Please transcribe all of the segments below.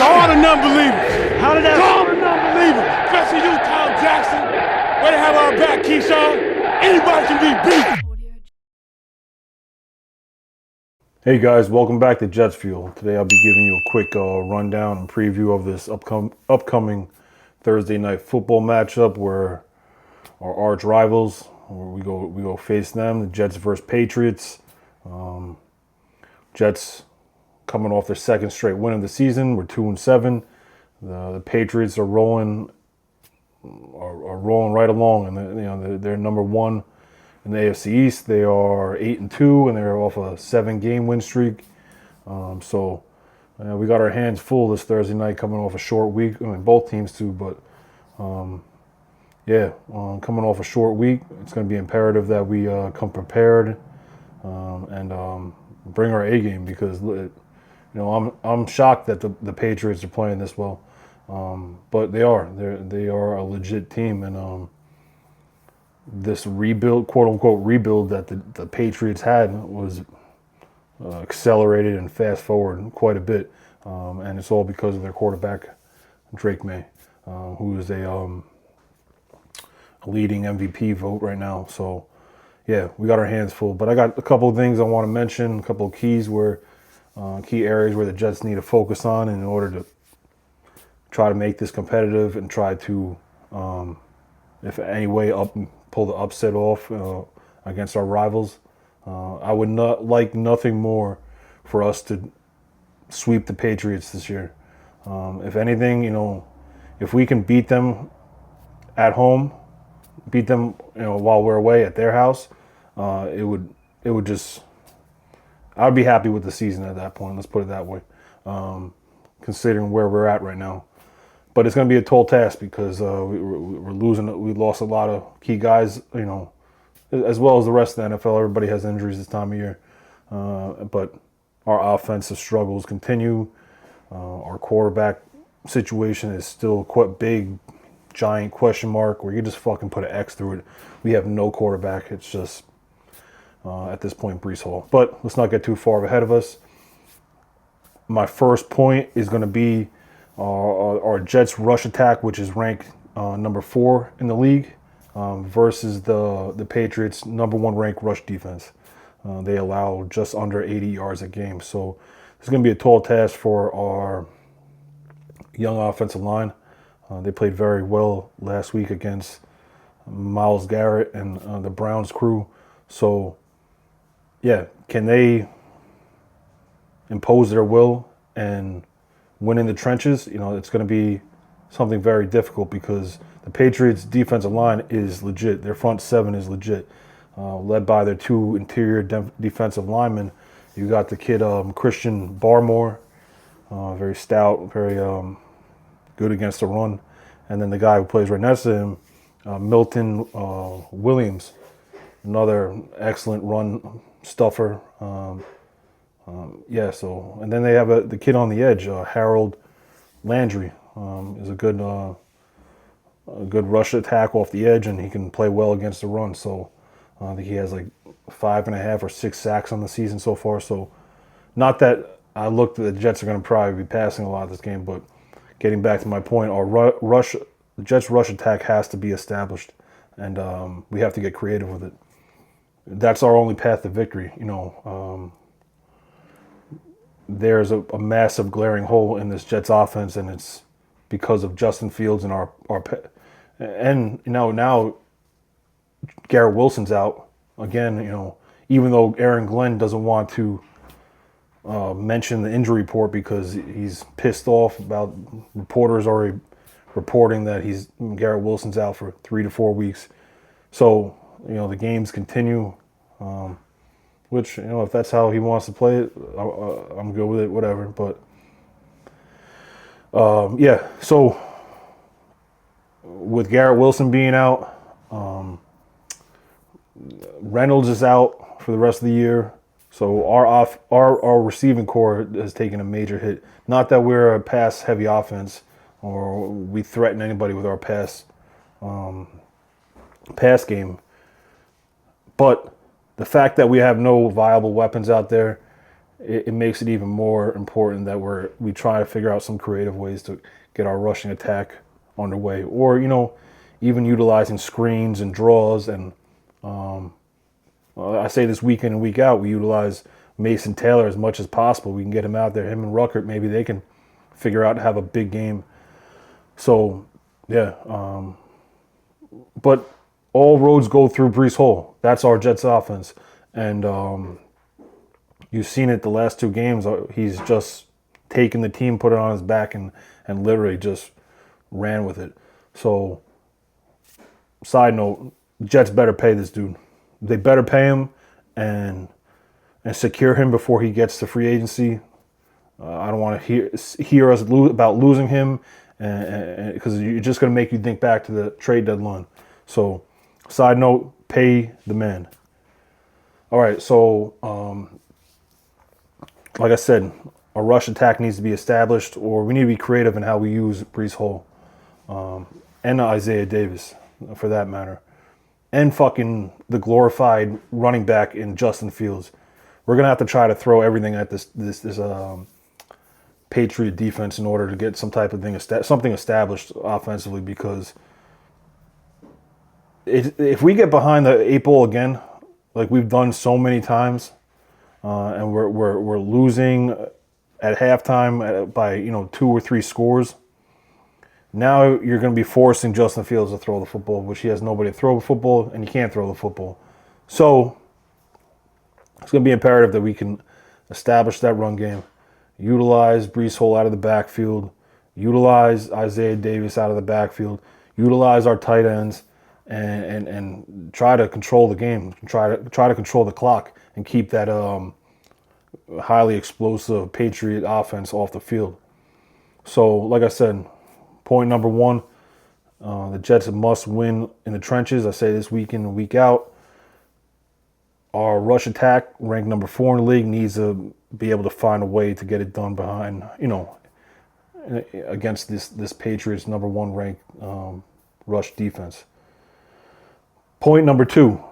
all the non-believers. How did that? To all the non-believers, especially you, Tom Jackson. Way to have our back, Keyshawn. Anybody can be beat. Hey guys, welcome back to Jets Fuel. Today I'll be giving you a quick rundown and preview of this upcoming Thursday night football matchup where our arch rivals, where we go face them, the Jets versus Patriots. Jets coming off their second straight win of the season. We're 2-7. The Patriots are rolling right along, and they're number one in the AFC East. They are 8-2, and they're off a 7-game win streak. So we got our hands full this Thursday night, coming off a short week. I mean, both teams too, but coming off a short week, it's going to be imperative that we come prepared and bring our A game, because I'm shocked that the Patriots are playing this well, but they are a legit team, and this rebuild, quote unquote rebuild, that the Patriots had was accelerated and fast forward quite a bit, and it's all because of their quarterback Drake Maye, who is a leading MVP vote right now. So yeah, we got our hands full, but I got a couple of things I want to mention, a couple of key areas where the Jets need to focus on in order to try to make this competitive and try to, if any way, pull the upset off against our rivals. I would not like nothing more for us to sweep the Patriots this year. If anything, if we can beat them at home, beat them, while we're away at their house, it would just, I'd be happy with the season at that point. Let's put it that way, considering where we're at right now. But it's going to be a tall task because we're losing. We lost a lot of key guys, as well as the rest of the NFL. Everybody has injuries this time of year. But our offensive struggles continue. Our quarterback situation is still quite big, giant question mark where you just fucking put an X through it. We have no quarterback. It's just, at this point, Breece Hall. But let's not get too far ahead of us. My first point is going to be our Jets rush attack, which is ranked number 4 in the league, versus the Patriots' number 1 ranked rush defense. They allow just under 80 yards a game. So it's going to be a tall task for our young offensive line. They played very well last week against Myles Garrett and the Browns crew. So yeah, can they impose their will and win in the trenches? It's going to be something very difficult because the Patriots' defensive line is legit. Their front 7 is legit, led by their 2 interior defensive linemen. You got the kid Christian Barmore, very stout, very good against the run, and then the guy who plays right next to him, Milton Williams, another excellent run stuffer. And then they have the kid on the edge, Harold Landry, is a good rush attack off the edge, and he can play well against the run. So I think he has like 5.5 or 6 sacks on the season so far. So not that I looked at the Jets are going to probably be passing a lot of this game, but getting back to my point, the Jets rush attack has to be established, and we have to get creative with it. That's our only path to victory. There's a massive glaring hole in this Jets offense, and it's because of Justin Fields and now Garrett Wilson's out again. Even though Aaron Glenn doesn't want to mention the injury report because he's pissed off about reporters already reporting that Garrett Wilson's out for 3 to 4 weeks. So the games continue. Which, if that's how he wants to play it, I'm good with it, whatever. But, so with Garrett Wilson being out, Reynolds is out for the rest of the year. So our receiving core has taken a major hit. Not that we're a pass-heavy offense or we threaten anybody with our pass game, but the fact that we have no viable weapons out there it makes it even more important that we try to figure out some creative ways to get our rushing attack underway, or even utilizing screens and draws. And I say this week in and week out, we utilize Mason Taylor as much as possible. We can get him out there. Him and Ruckert, maybe they can figure out to have a big game. So yeah, but all roads go through Breece Hall. That's our Jets offense, and you've seen it the last 2 games. He's just taken the team, put it on his back, and literally just ran with it. So, side note, Jets better pay this dude. They better pay him and secure him before he gets to free agency. I don't want to hear us about losing him, because you're just going to make you think back to the trade deadline. So, side note, pay the man. All right, so like I said, a rush attack needs to be established, or we need to be creative in how we use Breece Hall and Isaiah Davis, for that matter, and fucking the glorified running back in Justin Fields. We're gonna have to try to throw everything at this Patriot defense in order to get some type of thing, something established offensively, because if we get behind the 8 ball again, like we've done so many times, and we're losing at halftime by 2 or 3 scores, now you're going to be forcing Justin Fields to throw the football, which he has nobody to throw the football, and he can't throw the football. So it's going to be imperative that we can establish that run game, utilize Breece Hall out of the backfield, utilize Isaiah Davis out of the backfield, utilize our tight ends, and try to control the game, try to control the clock, and keep that highly explosive Patriot offense off the field. So, like I said, point number 1, the Jets must win in the trenches. I say this week in and week out. Our rush attack, ranked number 4 in the league, needs to be able to find a way to get it done behind, against this Patriots number 1 ranked rush defense. Point number 2.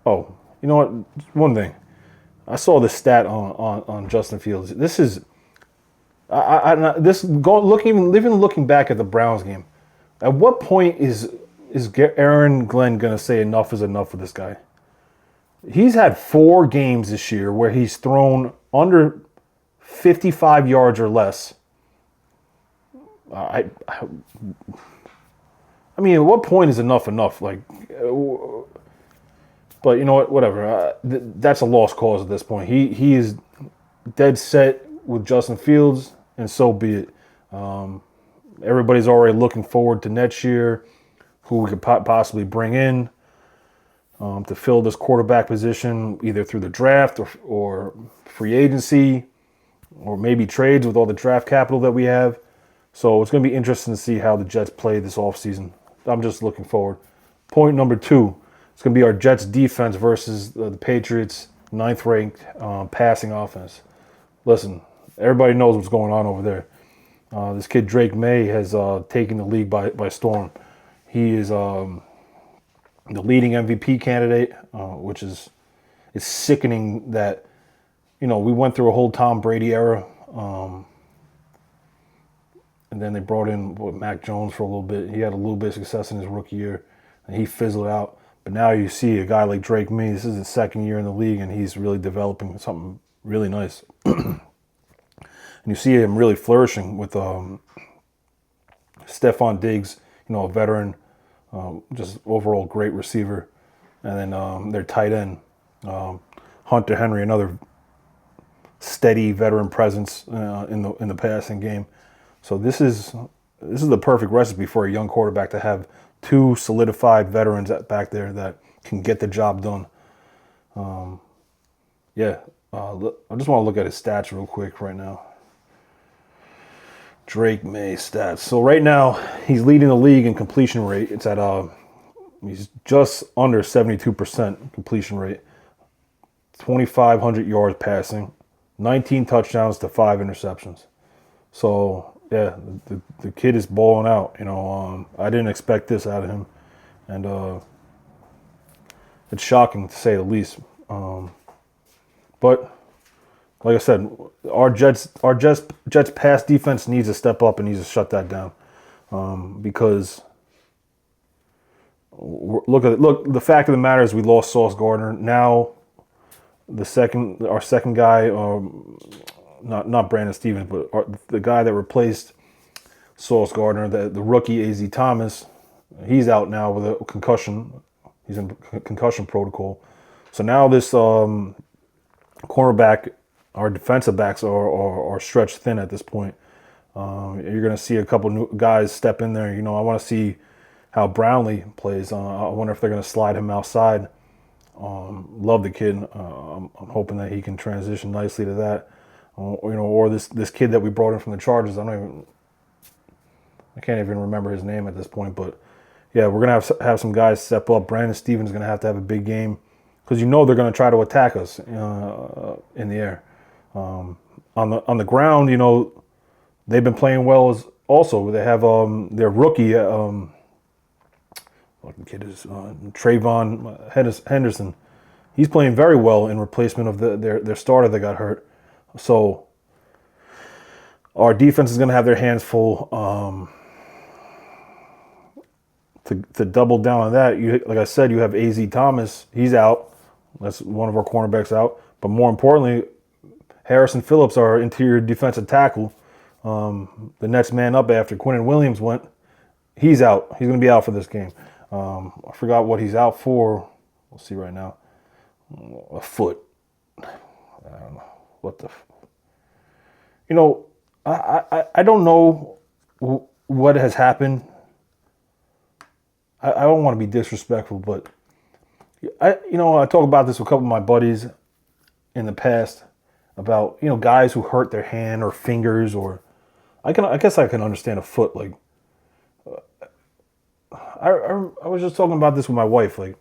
Oh, you know what? One thing. I saw this stat on Justin Fields. This is, looking back at the Browns game. At what point is Aaron Glenn gonna say enough is enough for this guy? He's had 4 games this year where he's thrown under 55 yards or less. I mean, at what point is enough enough? Like, but you know what? Whatever. That's a lost cause at this point. He is dead set with Justin Fields, and so be it. Everybody's already looking forward to next year, who we could possibly bring in to fill this quarterback position, either through the draft or free agency, or maybe trades with all the draft capital that we have. So it's going to be interesting to see how the Jets play this offseason. I'm just looking forward. Point number 2, it's going to be our Jets defense versus the Patriots' 9th-ranked passing offense. Listen, everybody knows what's going on over there. This kid Drake Maye has taken the league by storm. He is the leading MVP candidate, which is sickening that, we went through a whole Tom Brady era, and then they brought in Mac Jones for a little bit. He had a little bit of success in his rookie year, and he fizzled out. But now you see a guy like Drake Maye. This is his 2nd year in the league, and he's really developing something really nice. And you see him really flourishing with Stephon Diggs, a veteran, just overall great receiver. And then their tight end, Hunter Henry, another steady veteran presence in the passing game. So this is the perfect recipe for a young quarterback to have 2 solidified veterans back there that can get the job done. I just want to look at his stats real quick right now. Drake Maye stats. So right now he's leading the league in completion rate. It's at he's just under 72% completion rate. 2,500 yards passing, 19 touchdowns to 5 interceptions. So yeah, the kid is balling out. I didn't expect this out of him, and it's shocking to say the least. But like I said, our Jets pass defense needs to step up and needs to shut that down. Because look, the fact of the matter is we lost Sauce Gardner. Now our second guy, not Brandon Stevens, but the guy that replaced Sauce Gardner, the rookie AZ Thomas, he's out now with a concussion. He's in concussion protocol. So now this cornerback, our defensive backs are stretched thin at this point. You're going to see a couple new guys step in there. I want to see how Brownlee plays. I wonder if they're going to slide him outside. Love the kid. I'm hoping that he can transition nicely to that. Or this kid that we brought in from the Chargers. I can't even remember his name at this point. But yeah, we're going to have some guys step up. Brandon Stevens is going to have a big game because they're going to try to attack us in the air. On the ground, they've been playing well as also. They have their rookie. What the kid is Trayvon Henderson. He's playing very well in replacement of their starter that got hurt. So our defense is going to have their hands full. To double down on that, like I said, you have AZ Thomas. He's out. That's one of our cornerbacks out. But more importantly, Harrison Phillips, our interior defensive tackle, the next man up after Quinnen Williams went, he's out. He's going to be out for this game. I forgot what he's out for. We'll see right now. A foot. I don't know. What the... I don't know what has happened. I don't want to be disrespectful, but I talk about this with a couple of my buddies in the past about, guys who hurt their hand or fingers, or I guess I can understand a foot. Like, I was just talking about this with my wife. Like,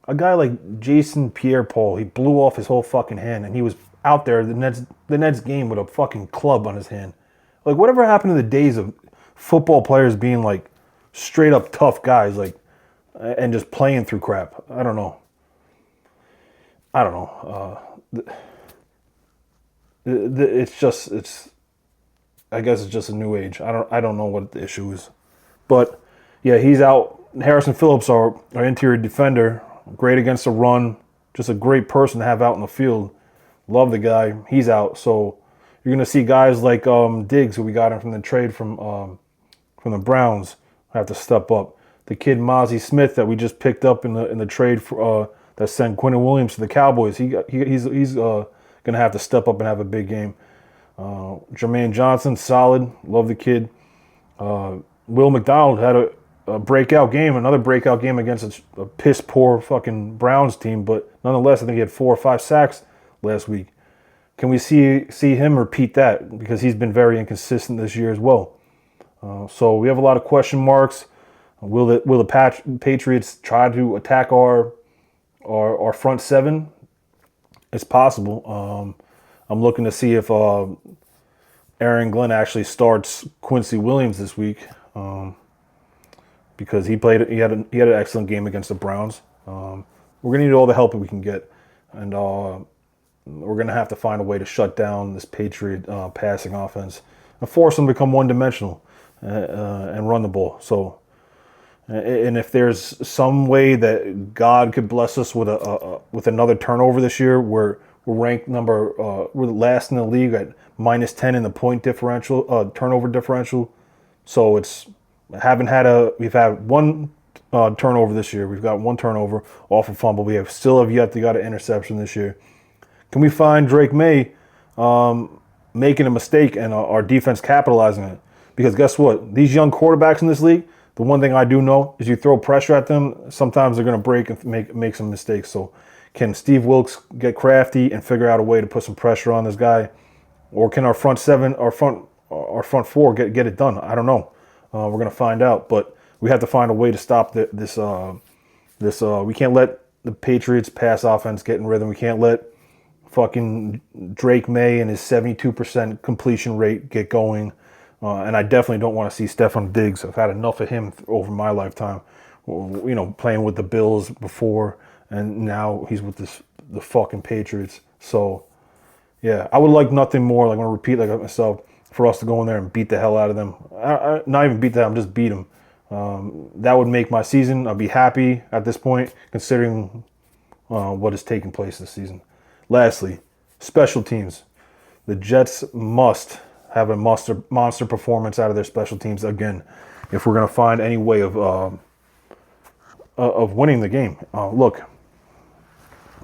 a guy like Jason Pierre-Paul, he blew off his whole fucking hand, and he was out there the next game with a fucking club on his hand. Like, whatever happened to the days of football players being like straight up tough guys, like, and just playing through crap? I don't know. I guess it's just a new age. I don't know what the issue is, but yeah, he's out. Harrison Phillips, our interior defender, great against the run, just a great person to have out in the field. Love the guy. He's out, so you're gonna see guys like Diggs, who we got him from the trade from the Browns, have to step up. The kid Mozzie Smith that we just picked up in the trade for, that sent Quinnen Williams to the Cowboys. He's gonna have to step up and have a big game. Jermaine Johnson, solid. Love the kid. Will McDonald had a breakout game, another breakout game against a piss poor fucking Browns team, but nonetheless, I think he had 4 or 5 sacks last week. Can we see him repeat that? Because he's been very inconsistent this year as well. So we have a lot of question marks. Will the Patriots try to attack our front seven? It's possible. I'm looking to see if Aaron Glenn actually starts Quincy Williams this week, because he had an excellent game against the Browns. We're gonna need all the help that we can get, and we're gonna have to find a way to shut down this Patriot passing offense and force them to become one-dimensional and run the ball. So, and if there's some way that God could bless us with another turnover this year, we're ranked we're last in the league at -10 in the point differential, turnover differential. So we've had one turnover this year. We've got one turnover off a fumble. We still have yet to got an interception this year. Can we find Drake Maye making a mistake and our defense capitalizing it? Because guess what? These young quarterbacks in this league, the one thing I do know is you throw pressure at them, sometimes they're going to break and make some mistakes. So can Steve Wilkes get crafty and figure out a way to put some pressure on this guy? Or can our front front four get it done? I don't know. We're going to find out. But we have to find a way to stop this. We can't let the Patriots pass offense get in rhythm. We can't let fucking Drake Maye and his 72% completion rate get going. And I definitely don't want to see Stephon Diggs. I've had enough of him over my lifetime. Playing with the Bills before, and now he's with the fucking Patriots. So, Yeah, I would like nothing more. Like, I'm gonna repeat like myself for us to go in there and beat the hell out of them. Not even beat them, just beat them. That would make my season. I'd be happy at this point, considering what is taking place this season. Lastly, special teams. The Jets must have a monster performance out of their special teams again, if we're gonna find any way of winning the game. Look,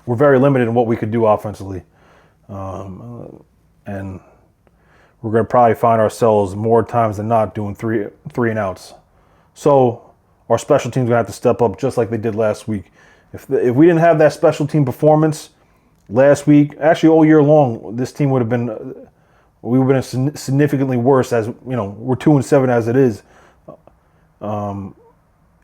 we're very limited in what we could do offensively. And we're going to probably find ourselves more times than not doing three and outs. So our special teams are going to have to step up just like they did last week. If we didn't have that special team performance last week, actually all year long, this team would have been significantly worse. As you know, we're 2-7 as it is.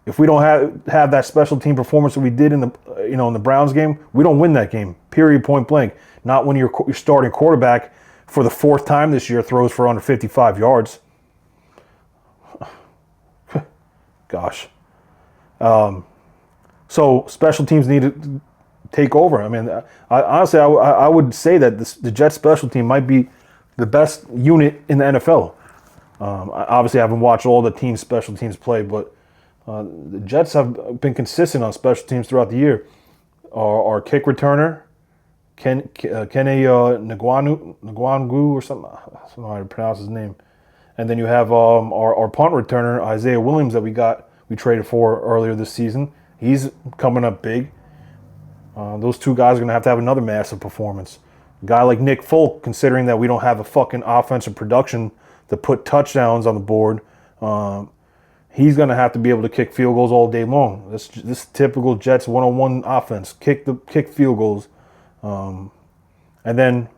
If we don't have that special team performance that we did in the Browns game, we don't win that game. Period. Point blank. Not when your starting quarterback for the fourth time this year throws for under 55 yards. Gosh. So special teams need to take over. I mean, honestly, I would say that the Jets special team might be the best unit in the NFL. Obviously, I haven't watched all the teams' special teams play, but the Jets have been consistent on special teams throughout the year. Our kick returner, Kenny Ngwangu or something. I don't know how to pronounce his name. And then you have our punt returner, Isaiah Williams, that we traded for earlier this season. He's coming up big. Those two guys are going to have another massive performance. A guy like Nick Folk, considering that we don't have a fucking offensive production to put touchdowns on the board, he's going to have to be able to kick field goals all day long. This typical Jets 101 offense, kick field goals. And then,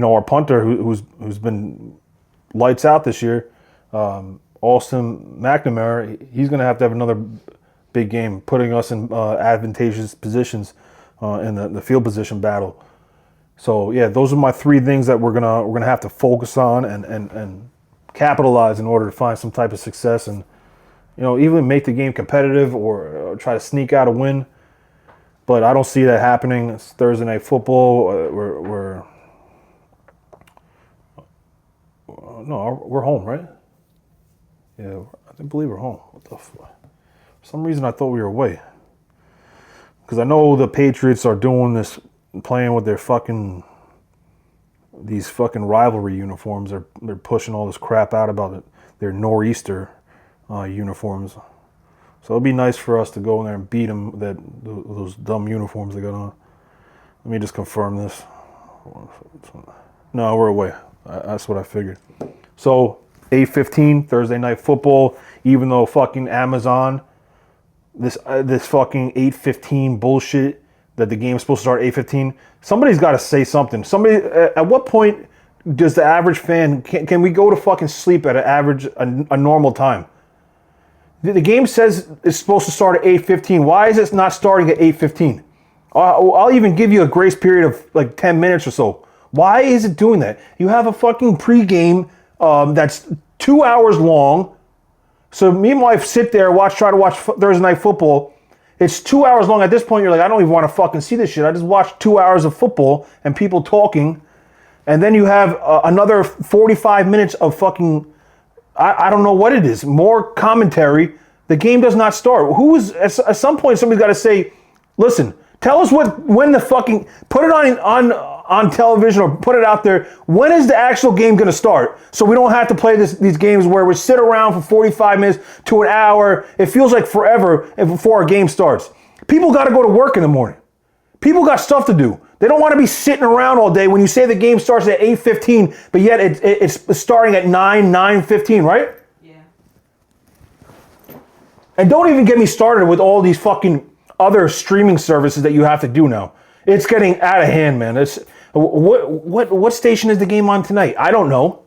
our punter who's been lights out this year, Austin McNamara, he's going to have another big game, putting us in advantageous positions in the field position battle. So yeah, those are my three things that we're gonna have to focus on and capitalize in order to find some type of success and even make the game competitive or try to sneak out a win. But I don't see that happening. It's Thursday Night Football. We're home, right? Yeah, I believe we're home. What the fuck? For some reason, I thought we were away. Because I know the Patriots are doing this, playing with these fucking rivalry uniforms. They're pushing all this crap out about their nor'easter uniforms. So it'd be nice for us to go in there and beat them, those dumb uniforms they got on. Let me just confirm this. No, we're away. That's what I figured. So 8:15 Thursday Night Football. Even though fucking Amazon, this fucking 8:15 bullshit that the game's supposed to start at 8:15. Somebody's got to say something. Somebody. At what point does the average fan can we go to fucking sleep at a normal time? The game says it's supposed to start at 8:15. Why is it not starting at 8:15? I'll even give you a grace period of like 10 minutes or so. Why is it doing that? You have a fucking pregame that's 2 hours long. So me and my wife sit there, try to watch Thursday Night Football. It's 2 hours long. At this point, you're like, I don't even want to fucking see this shit. I just watched 2 hours of football and people talking. And then you have another 45 minutes of fucking, I don't know what it is, more commentary. The game does not start. At some point, somebody's got to say, listen, tell us when the fucking, put it on television or put it out there. When is the actual game going to start? So we don't have to play these games where we sit around for 45 minutes to an hour. It feels like forever before our game starts. People got to go to work in the morning. People got stuff to do. They don't want to be sitting around all day when you say the game starts at 8:15, but yet it's starting at 9:15, right? Yeah. And don't even get me started with all these fucking other streaming services that you have to do now. It's getting out of hand, man. What station is the game on tonight? I don't know.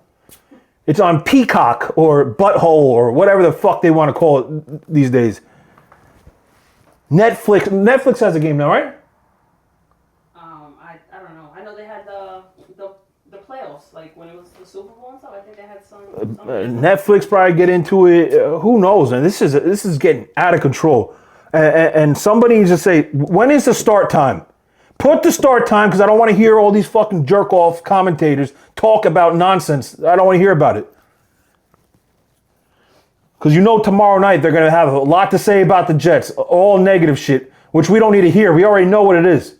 It's on Peacock or Butthole or whatever the fuck they want to call it these days. Netflix has a game now, right? I don't know. I know they had the playoffs, like when it was the Super Bowl and stuff. I think they had some Netflix probably get into it. Who knows? And this is getting out of control. And somebody needs to say, when is the start time? Put the start time because I don't want to hear all these fucking jerk-off commentators talk about nonsense. I don't want to hear about it. Because you know tomorrow night they're going to have a lot to say about the Jets. All negative shit, which we don't need to hear. We already know what it is.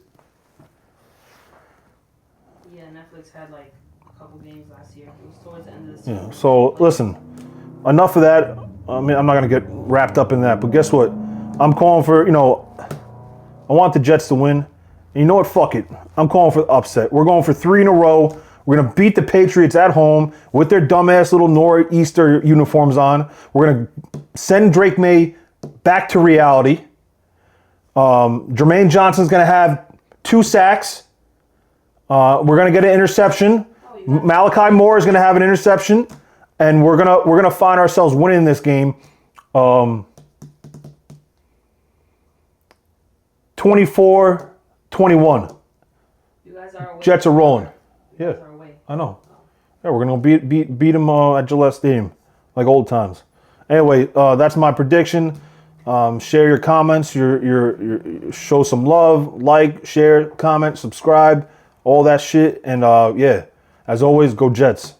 Yeah, Netflix had like a couple games last year. It was towards the end of the season. Yeah. So listen, enough of that. I mean, I'm not going to get wrapped up in that. But guess what? I'm calling for, I want the Jets to win. And you know what? Fuck it. I'm calling for the upset. We're going for 3 in a row. We're going to beat the Patriots at home with their dumbass little nor'easter uniforms on. We're going to send Drake Maye back to reality. Jermaine Johnson's going to have 2 sacks. We're going to get an interception. Malachi Moore is going to have an interception. And we're gonna find ourselves winning this game 24-21. You guys are away. Jets are rolling. You guys are away. I know. Yeah, we're gonna beat them at Gillette Stadium like old times. Anyway, that's my prediction. Share your comments. Your show some love. Like, share, comment, subscribe, all that shit. And yeah, as always, go Jets.